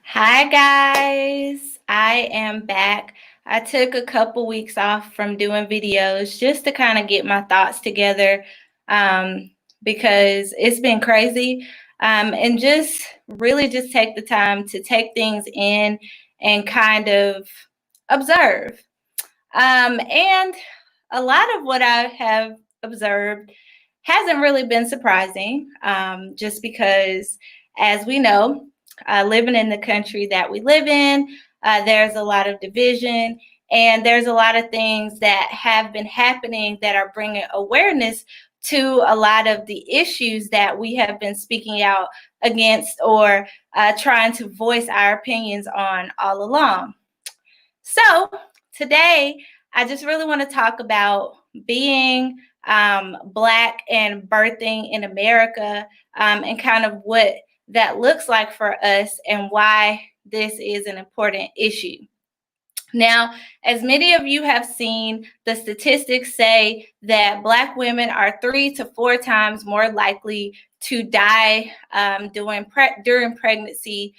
Hi guys, I am back. I took a couple weeks off from doing videos just to kind of get my thoughts together um, because it's been crazy and just really just take the time to take things in and kind of observe. And a lot of what I have observed hasn't really been surprising, just because, as we know, living in the country that we live in, there's a lot of division and there's a lot of things that have been happening that are bringing awareness to a lot of the issues that we have been speaking out against or trying to voice our opinions on all along. So, today, I just really want to talk about being Black and birthing in America, and kind of what that looks like for us and why this is an important issue. Now, as many of you have seen, the statistics say that Black women are 3 to 4 times more likely to die during pregnancy,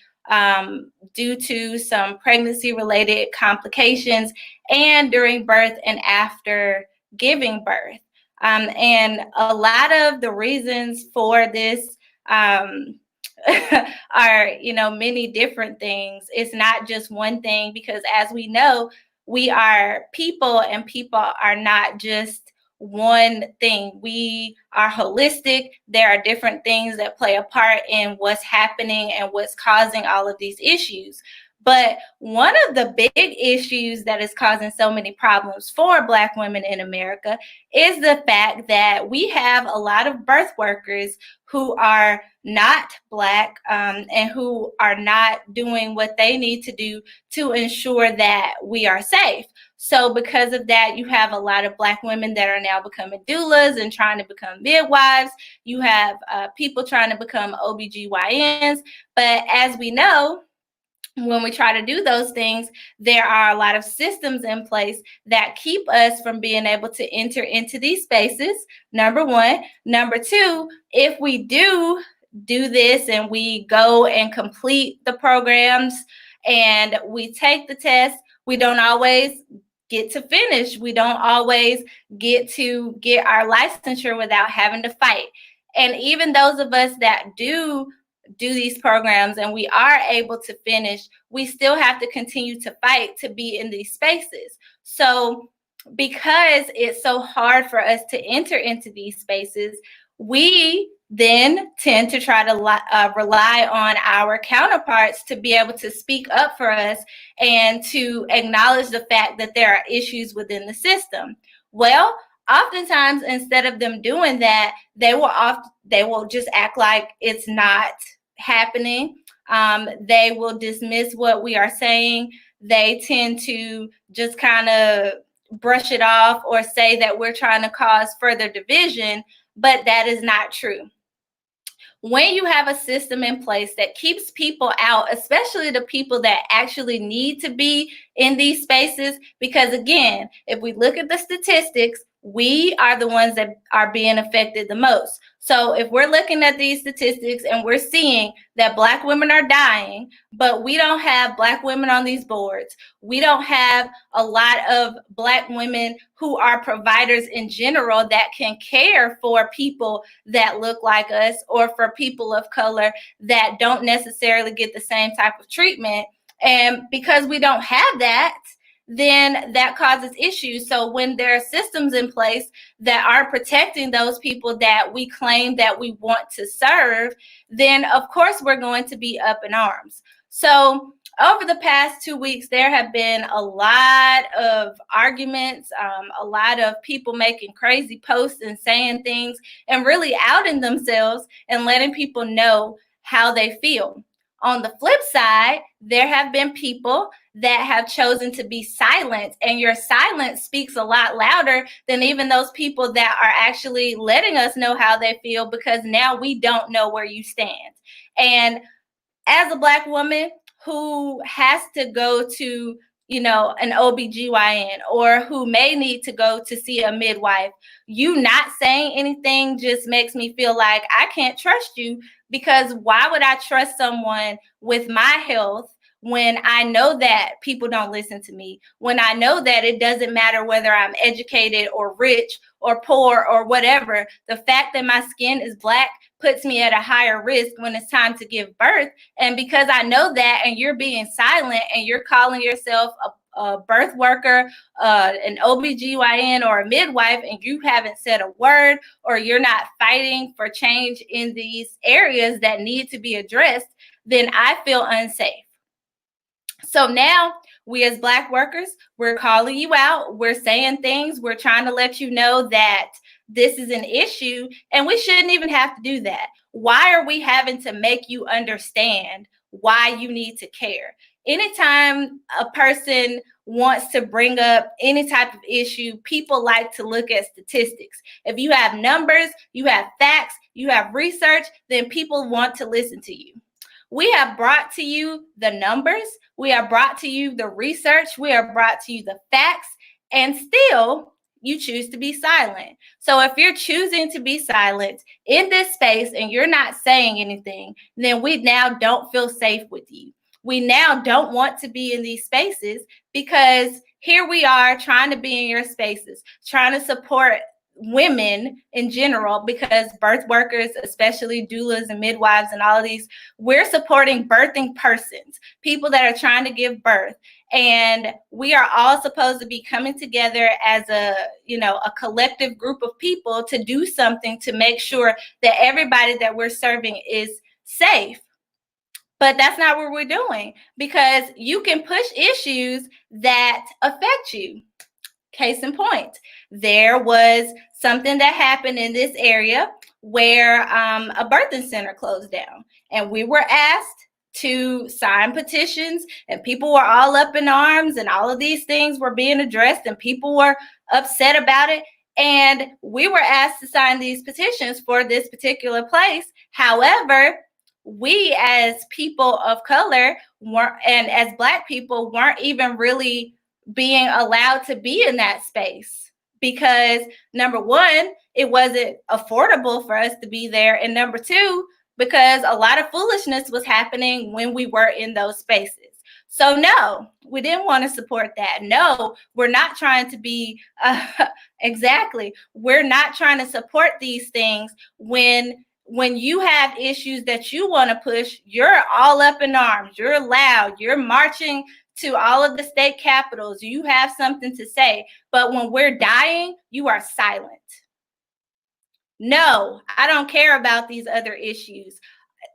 due to some pregnancy related complications, and during birth and after giving birth. And a lot of the reasons for this um, are, many different things. It's not just one thing, because as we know, we are people and people are not just one thing. We are holistic. There are different things that play a part in what's happening and what's causing all of these issues. But one of the big issues that is causing so many problems for Black women in America is the fact that we have a lot of birth workers who are not Black, and who are not doing what they need to do to ensure that we are safe. So because of that, you have a lot of Black women that are now becoming doulas and trying to become midwives. You have people trying to become OBGYNs. But as we know, when we try to do those things, there are a lot of systems in place that keep us from being able to enter into these spaces. Number one. Number two, if we do this and we go and complete the programs and we take the test, we don't always get to finish. We don't always get to get our licensure without having to fight. And even those of us that do these programs and we are able to finish, we still have to continue to fight to be in these spaces. So, because it's so hard for us to enter into these spaces, we then tend to try to rely on our counterparts to be able to speak up for us and to acknowledge the fact that there are issues within the system. Well, oftentimes, instead of them doing that, they will just act like it's not happening. They will dismiss what we are saying. They tend to just kind of brush it off or say that we're trying to cause further division, but that is not true. When you have a system in place that keeps people out, especially the people that actually need to be in these spaces, because again, if we look at the statistics, we are the ones that are being affected the most. So if we're looking at these statistics and we're seeing that Black women are dying, but we don't have Black women on these boards, we don't have a lot of Black women who are providers in general that can care for people that look like us or for people of color that don't necessarily get the same type of treatment. And because we don't have that, then that causes issues. So when there are systems in place that are protecting those people that we claim that we want to serve, then of course we're going to be up in arms. So over the past 2 weeks, there have been a lot of arguments, a lot of people making crazy posts and saying things and really outing themselves and letting people know how they feel. On the flip side, there have been people that have chosen to be silent, and your silence speaks a lot louder than even those people that are actually letting us know how they feel, because now we don't know where you stand. And as a Black woman who has to go to an OBGYN, or who may need to go to see a midwife. You not saying anything just makes me feel like I can't trust you, because why would I trust someone with my health when I know that people don't listen to me, when I know that it doesn't matter whether I'm educated or rich or poor or whatever. The fact that my skin is black puts me at a higher risk when it's time to give birth. And because I know that, and you're being silent and you're calling yourself a birth worker, an OBGYN or a midwife, and you haven't said a word, or you're not fighting for change in these areas that need to be addressed, then I feel unsafe. So now we as Black workers, we're calling you out. We're saying things. We're trying to let you know that this is an issue, and we shouldn't even have to do that. Why are we having to make you understand why you need to care? Anytime a person wants to bring up any type of issue, people like to look at statistics. If you have numbers, you have facts, you have research, then people want to listen to you. We have brought to you the numbers, we have brought to you the research, we have brought to you the facts, and still you choose to be silent. So if you're choosing to be silent in this space and you're not saying anything, then we now don't feel safe with you. We now don't want to be in these spaces, because here we are trying to be in your spaces, trying to support women in general, because birth workers, especially doulas and midwives and all of these, we're supporting birthing persons, people that are trying to give birth. And we are all supposed to be coming together as a collective group of people to do something to make sure that everybody that we're serving is safe. But that's not what we're doing, because you can push issues that affect you. Case in point, there was something that happened in this area where a birthing center closed down, and we were asked to sign petitions, and people were all up in arms, and all of these things were being addressed, and people were upset about it. And we were asked to sign these petitions for this particular place. However, we as people of color weren't, and as Black people, weren't even really being allowed to be in that space, because number one, it wasn't affordable for us to be there, and number two, because a lot of foolishness was happening when we were in those spaces. So no, we didn't want to support that. No, we're not trying to be exactly, we're not trying to support these things when you have issues that you want to push. You're all up in arms, you're loud, you're marching to all of the state capitals, you have something to say. But when we're dying, you are silent. No, I don't care about these other issues.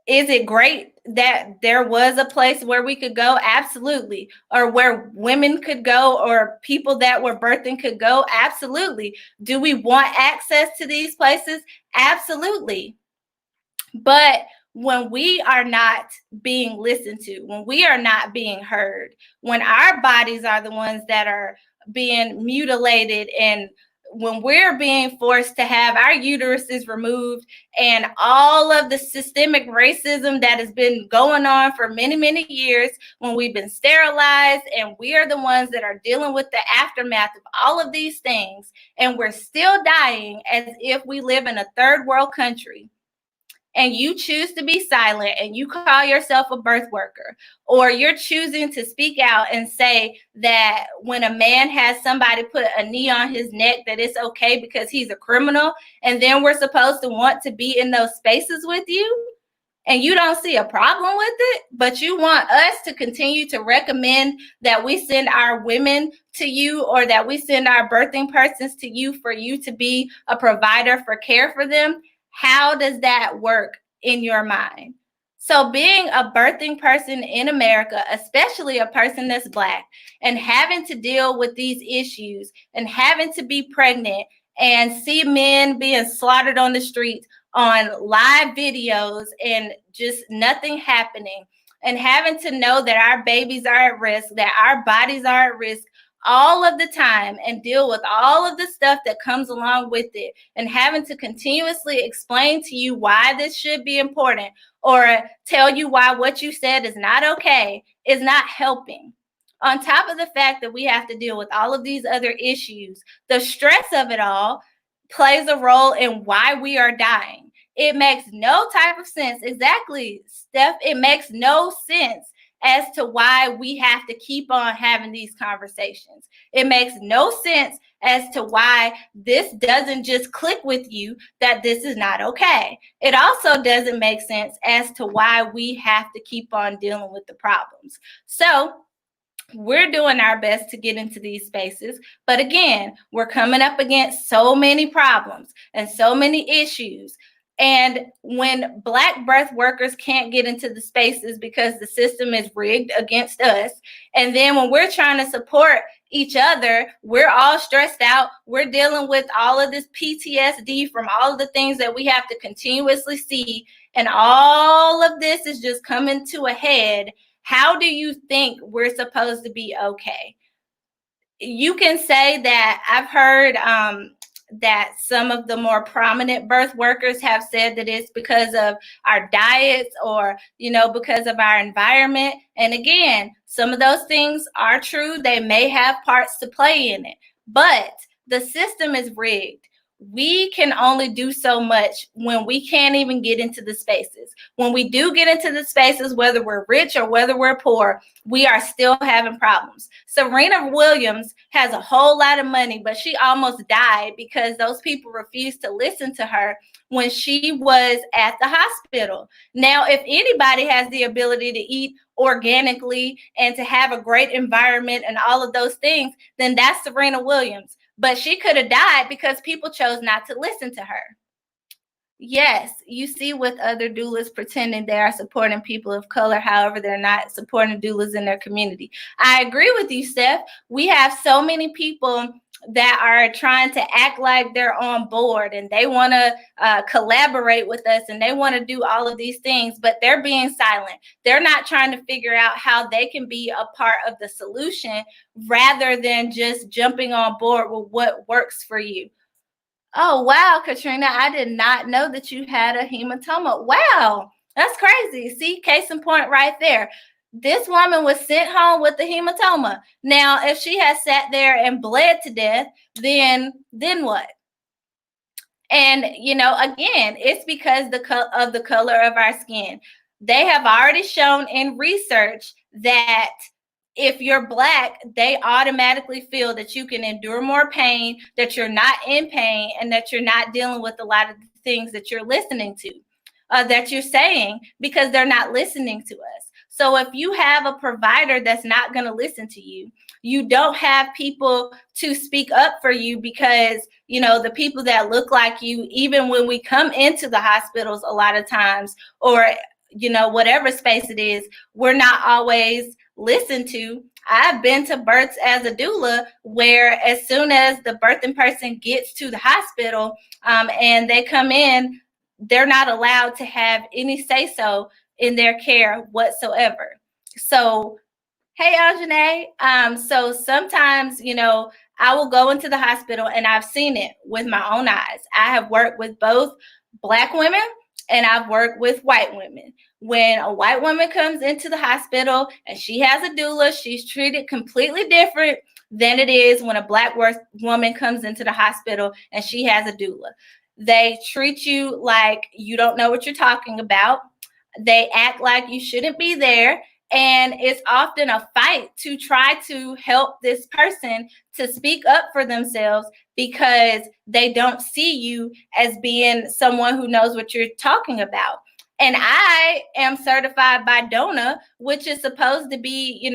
Is it great that there was a place where we could go? Absolutely. Or where women could go, or people that were birthing could go? Absolutely. Do we want access to these places? Absolutely. But when we are not being listened to, when we are not being heard, when our bodies are the ones that are being mutilated, and when we're being forced to have our uteruses removed, and all of the systemic racism that has been going on for many, many years, when we've been sterilized, and we are the ones that are dealing with the aftermath of all of these things, and we're still dying as if we live in a third world country, and you choose to be silent, and you call yourself a birth worker, or you're choosing to speak out and say that when a man has somebody put a knee on his neck, that it's okay because he's a criminal, and then we're supposed to want to be in those spaces with you, and you don't see a problem with it, but you want us to continue to recommend that we send our women to you, or that we send our birthing persons to you for you to be a provider for care for them. How does that work in your mind? So being a birthing person in America, especially a person that's Black, and having to deal with these issues, and having to be pregnant and see men being slaughtered on the streets on live videos, and just nothing happening, and having to know that our babies are at risk, that our bodies are at risk all of the time, and deal with all of the stuff that comes along with it, and having to continuously explain to you why this should be important, or tell you why what you said is not okay, is not helping. on top of the fact that we have to deal with all of these other issues, the stress of it all plays a role in why we are dying. It makes no type of sense. Exactly, Steph. It makes no sense as to why we have to keep on having these conversations. It makes no sense as to why this doesn't just click with you that this is not okay. It also doesn't make sense as to why we have to keep on dealing with the problems. So we're doing our best to get into these spaces, but again, we're coming up against so many problems and so many issues. And when Black birth workers can't get into the spaces because the system is rigged against us, and then when we're trying to support each other, we're all stressed out. We're dealing with all of this PTSD from all of the things that we have to continuously see, and all of this is just coming to a head. How do you think we're supposed to be okay? You can say that I've heard that some of the more prominent birth workers have said that it's because of our diets or, because of our environment. And again, some of those things are true. They may have parts to play in it, but the system is rigged. We can only do so much when we can't even get into the spaces. When we do get into the spaces, whether we're rich or whether we're poor, we are still having problems. Serena Williams has a whole lot of money, but she almost died because those people refused to listen to her when she was at the hospital. Now, if anybody has the ability to eat organically and to have a great environment and all of those things, then that's Serena Williams. But she could have died because people chose not to listen to her. Yes, you see with other doulas pretending they are supporting people of color. However, they're not supporting doulas in their community. I agree with you, Steph. We have so many people that are trying to act like they're on board and they want to collaborate with us and they want to do all of these things, but they're being silent. They're not trying to figure out how they can be a part of the solution rather than just jumping on board with what works for you. Oh, wow, Katrina, I did not know that you had a hematoma. Wow, that's crazy. See, case in point right there. This woman was sent home with the hematoma. Now, if she had sat there and bled to death, then what? And, again, it's because of the color of our skin. They have already shown in research that if you're Black, they automatically feel that you can endure more pain, that you're not in pain, and that you're not dealing with a lot of the things that you're listening to, that you're saying, because they're not listening to us. So if you have a provider that's not going to listen to you, you don't have people to speak up for you because, the people that look like you, even when we come into the hospitals a lot of times, or, whatever space it is, we're not always listened to. I've been to births as a doula where as soon as the birthing person gets to the hospital and they come in, they're not allowed to have any say-so in their care whatsoever. So, hey, Ajane. So sometimes, I will go into the hospital and I've seen it with my own eyes. I have worked with both Black women and I've worked with white women. When a white woman comes into the hospital and she has a doula, she's treated completely different than it is when a Black woman comes into the hospital and she has a doula. They treat you like you don't know what you're talking about. They act like you shouldn't be there. And it's often a fight to try to help this person to speak up for themselves because they don't see you as being someone who knows what you're talking about. And I am certified by DONA, which is supposed to be,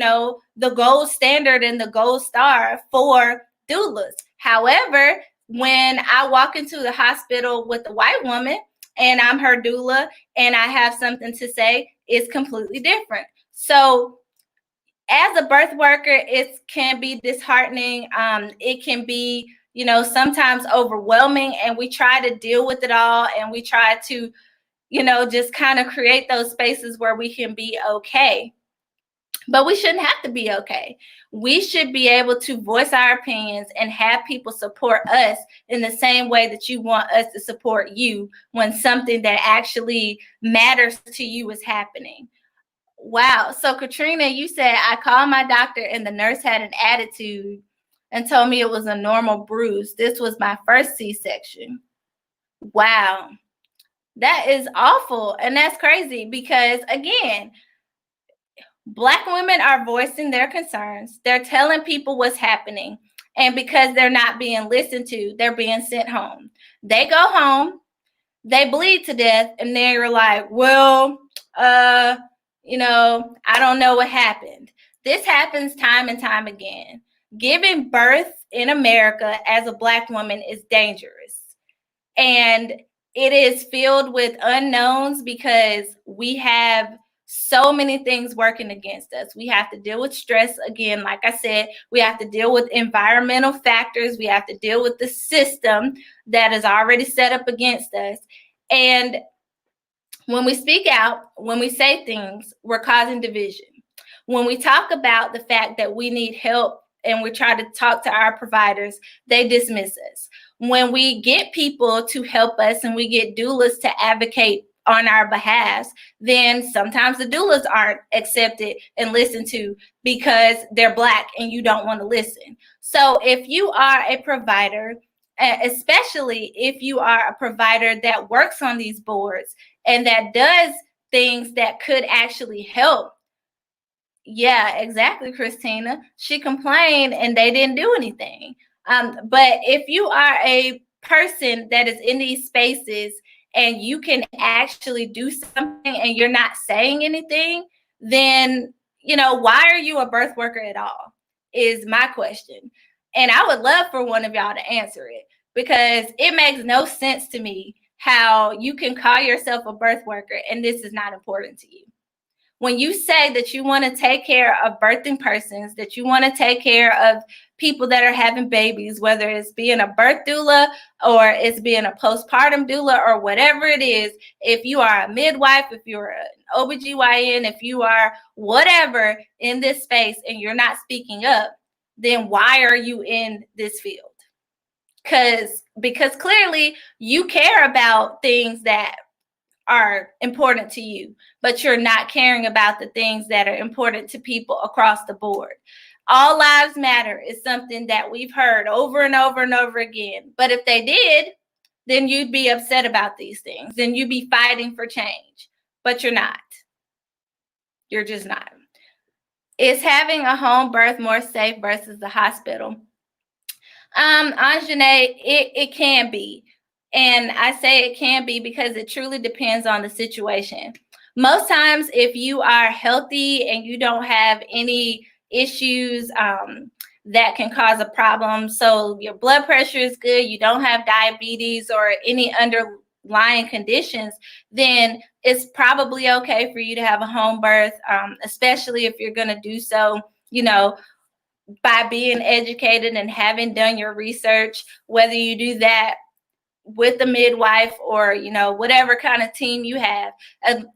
the gold standard and the gold star for doulas. However, when I walk into the hospital with a white woman and I'm her doula and I have something to say, it's completely different. So as a birth worker, it can be disheartening. It can be, sometimes overwhelming, and we try to deal with it all. And we try to, just kind of create those spaces where we can be okay. But we shouldn't have to be okay. We should be able to voice our opinions and have people support us in the same way that you want us to support you when something that actually matters to you is happening. Wow. So Katrina, you said I called my doctor and the nurse had an attitude and told me it was a normal bruise. This was my first C-section. Wow. That is awful. And that's crazy because, again, Black women are voicing their concerns. They're telling people what's happening. And because they're not being listened to, they're being sent home. They go home, they bleed to death, and they're like, well, I don't know what happened. This happens time and time again. Giving birth in America as a Black woman is dangerous. And it is filled with unknowns because we have so many things working against us. We have to deal with stress again. Like I said, we have to deal with environmental factors. We have to deal with the system that is already set up against us. And when we speak out, when we say things, we're causing division. When we talk about the fact that we need help and we try to talk to our providers, they dismiss us. When we get people to help us and we get doulas to advocate on our behalf, then sometimes the doulas aren't accepted and listened to because they're Black and you don't want to listen. So if you are a provider, especially if you are a provider that works on these boards and that does things that could actually help. Yeah, exactly, Christina. She complained and they didn't do anything. But if you are a person that is in these spaces and you can actually do something and you're not saying anything, then, why are you a birth worker at all? Is my question. And I would love for one of y'all to answer it because it makes no sense to me how you can call yourself a birth worker and this is not important to you. When you say that you want to take care of birthing persons, that you want to take care of people that are having babies, whether it's being a birth doula or it's being a postpartum doula or whatever it is, if you are a midwife, if you're an OBGYN, if you are whatever in this space and you're not speaking up, then why are you in this field? Because clearly you care about things that are important to you, but you're not caring about the things that are important to people across the board. All lives matter is something that we've heard over and over and over again. But if they did, then you'd be upset about these things. Then you'd be fighting for change. But you're not. You're just not. Is having a home birth more safe versus the hospital? Anjanae, it can be. And I say it can be because it truly depends on the situation. Most times, if you are healthy and you don't have any issues that can cause a problem, so your blood pressure is good, you don't have diabetes or any underlying conditions, then it's probably okay for you to have a home birth, especially if you're going to do so, by being educated and having done your research, whether you do that with the midwife or whatever kind of team you have,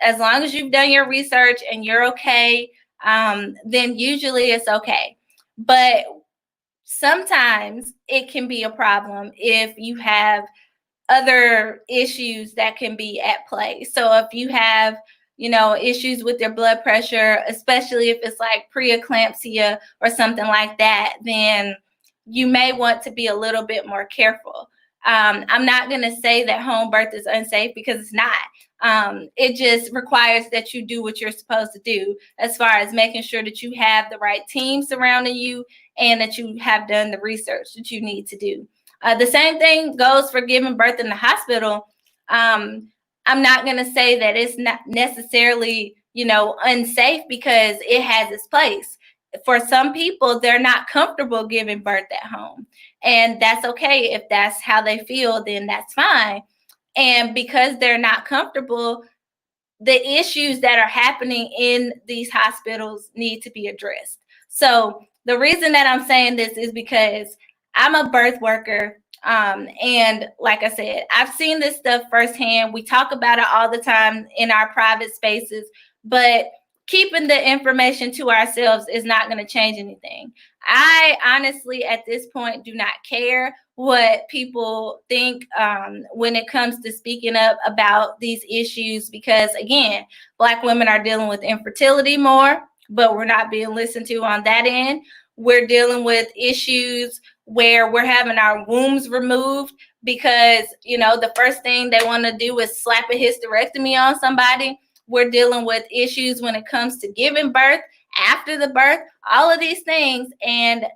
as long as you've done your research and you're okay, then usually it's okay. But sometimes it can be a problem if you have other issues that can be at play. So if you have issues with your blood pressure, especially if it's like preeclampsia or something like that, then you may want to be a little bit more careful. I'm not going to say that home birth is unsafe because it's not. It just requires that you do what you're supposed to do as far as making sure that you have the right team surrounding you and that you have done the research that you need to do. The same thing goes for giving birth in the hospital. I'm not going to say that it's not necessarily, unsafe because it has its place. For some people, they're not comfortable giving birth at home. And that's okay. If that's how they feel, then that's fine. And because they're not comfortable, the issues that are happening in these hospitals need to be addressed. So the reason that I'm saying this is because I'm a birth worker. And like I said, I've seen this stuff firsthand. We talk about it all the time in our private spaces, but keeping the information to ourselves is not going to change anything. I honestly, at this point, do not care what people think when it comes to speaking up about these issues, because again, Black women are dealing with infertility more, but we're not being listened to on that end. We're dealing with issues where we're having our wombs removed because, you know, the first thing they want to do is slap a hysterectomy on somebody. We're dealing with issues when it comes to giving birth, after the birth, all of these things. And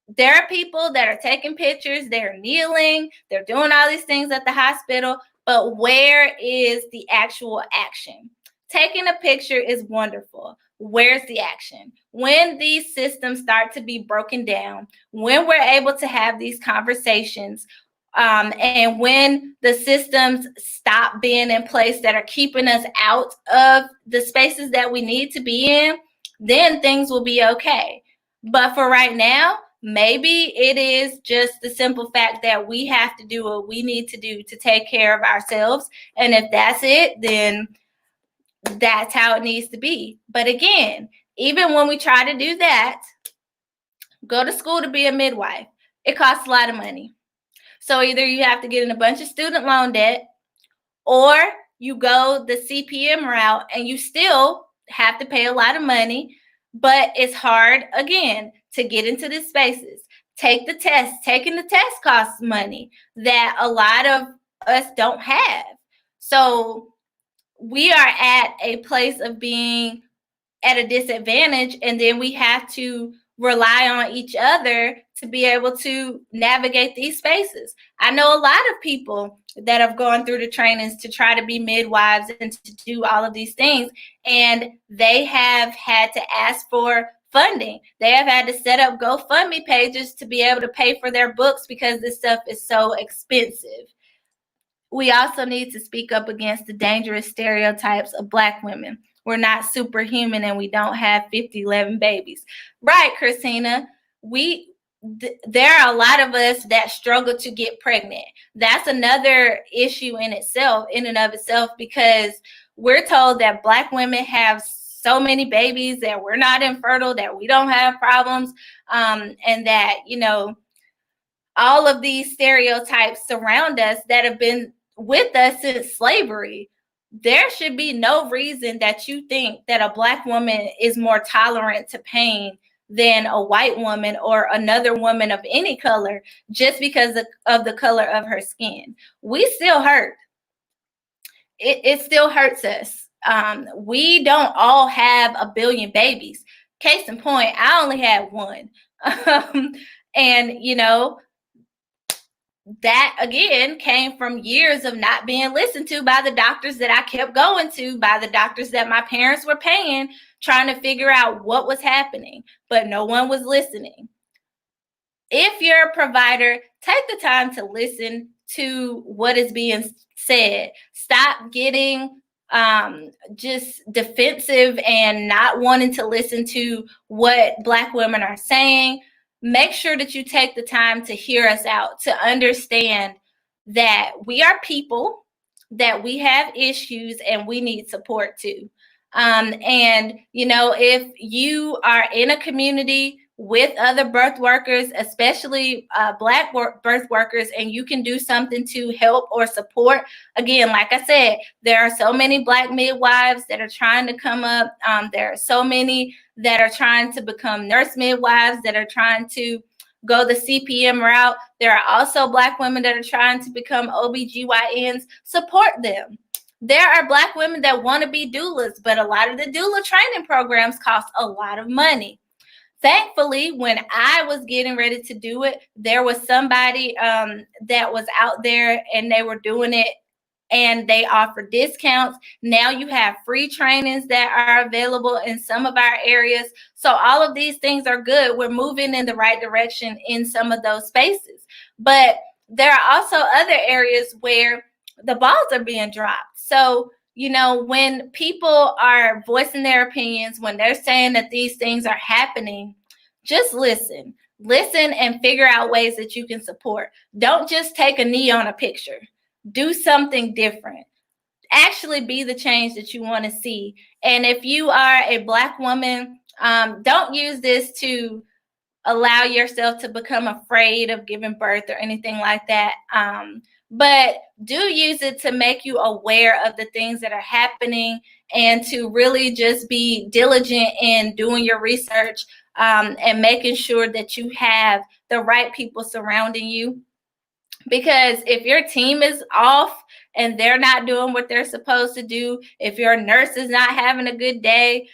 there are people that are taking pictures, they're kneeling, they're doing all these things at the hospital, but where is the actual action? Taking a picture is wonderful. Where's the action? When these systems start to be broken down, when we're able to have these conversations, and when the systems stop being in place that are keeping us out of the spaces that we need to be in, then things will be okay. But for right now, maybe it is just the simple fact that we have to do what we need to do to take care of ourselves. And if that's it, then that's how it needs to be. But again, even when we try to do that, go to school to be a midwife, it costs a lot of money. So either you have to get in a bunch of student loan debt, or you go the CPM route and you still have to pay a lot of money, but it's hard, again, to get into these spaces. Take the test. Taking the test costs money that a lot of us don't have. So we are at a place of being at a disadvantage, and then we have to rely on each other to be able to navigate these spaces. I know a lot of people that have gone through the trainings to try to be midwives and to do all of these things, and they have had to ask for funding. They have had to set up GoFundMe pages to be able to pay for their books because this stuff is so expensive. We also need to speak up against the dangerous stereotypes of Black women. We're not superhuman and we don't have 11 babies. Right, Christina? There are a lot of us that struggle to get pregnant. That's another issue in and of itself, because we're told that Black women have so many babies, that we're not infertile, that we don't have problems, and that, you know, all of these stereotypes surround us that have been with us since slavery. There should be no reason that you think that a Black woman is more tolerant to pain than a white woman or another woman of any color just because of the color of her skin. We still hurt. It still hurts us. We don't all have a billion babies. Case in point, I only had one. And, you know, that again came from years of not being listened to by the doctors that I kept going to, by the doctors that my parents were paying, trying to figure out what was happening, but no one was listening. If you're a provider, take the time to listen to what is being said. Stop getting just defensive and not wanting to listen to what Black women are saying. Make sure that you take the time to hear us out, to understand that we are people, that we have issues, and we need support too. And, you know, if you are in a community with other birth workers, especially Black birth workers, and you can do something to help or support. Again, like I said, there are so many Black midwives that are trying to come up. There are so many that are trying to become nurse midwives, that are trying to go the CPM route. There are also Black women that are trying to become OBGYNs. Support them. There are Black women that want to be doulas, but a lot of the doula training programs cost a lot of money. Thankfully, when I was getting ready to do it, there was somebody that was out there and they were doing it and they offer discounts. Now you have free trainings that are available in some of our areas. So all of these things are good. We're moving in the right direction in some of those spaces. But there are also other areas where the balls are being dropped. So, you know, when people are voicing their opinions, when they're saying that these things are happening, just listen. Listen and figure out ways that you can support. Don't just take a knee on a picture. Do something different. actually be the change that you want to see. And if you are a Black woman, don't use this to allow yourself to become afraid of giving birth or anything like that. But do use it to make you aware of the things that are happening and to really just be diligent in doing your research, and making sure that you have the right people surrounding you. Because if your team is off and they're not doing what they're supposed to do, if your nurse is not having a good day,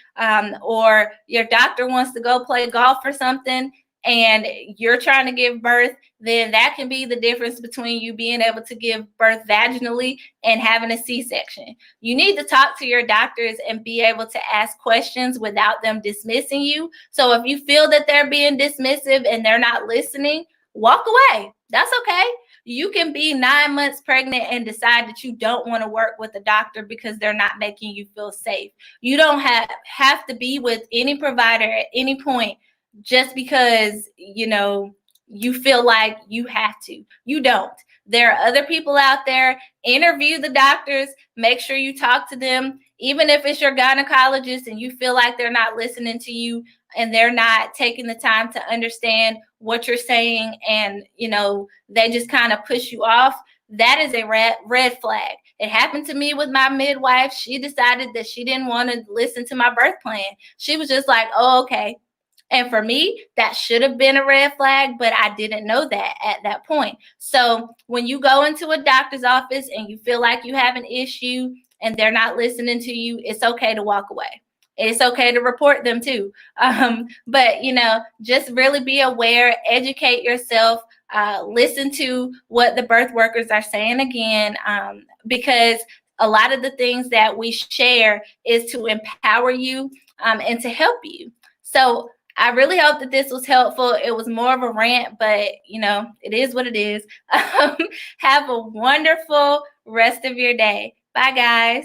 or your doctor wants to go play golf or something, and you're trying to give birth, then that can be the difference between you being able to give birth vaginally and having a C-section. You need to talk to your doctors and be able to ask questions without them dismissing you. So if you feel that they're being dismissive and they're not listening, walk away. That's okay. You can be 9 months pregnant and decide that you don't want to work with a doctor because they're not making you feel safe. You don't have to be with any provider at any point just because, you feel like you have to. You don't. There are other people out there. Interview the doctors. Make sure you talk to them. Even if it's your gynecologist and you feel like they're not listening to you and they're not taking the time to understand what you're saying, and they just kind of push you off, that is a red flag. It happened to me with my midwife. She decided that she didn't want to listen to my birth plan. She was just like, oh, okay. And for me, that should have been a red flag, but I didn't know that at that point. So when you go into a doctor's office and you feel like you have an issue and they're not listening to you, it's okay to walk away. It's okay to report them too. But, just really be aware, educate yourself, listen to what the birth workers are saying again, because a lot of the things that we share is to empower you, and to help you. So I really hope that this was helpful. It was more of a rant, but it is what it is. Have a wonderful rest of your day. Bye, guys.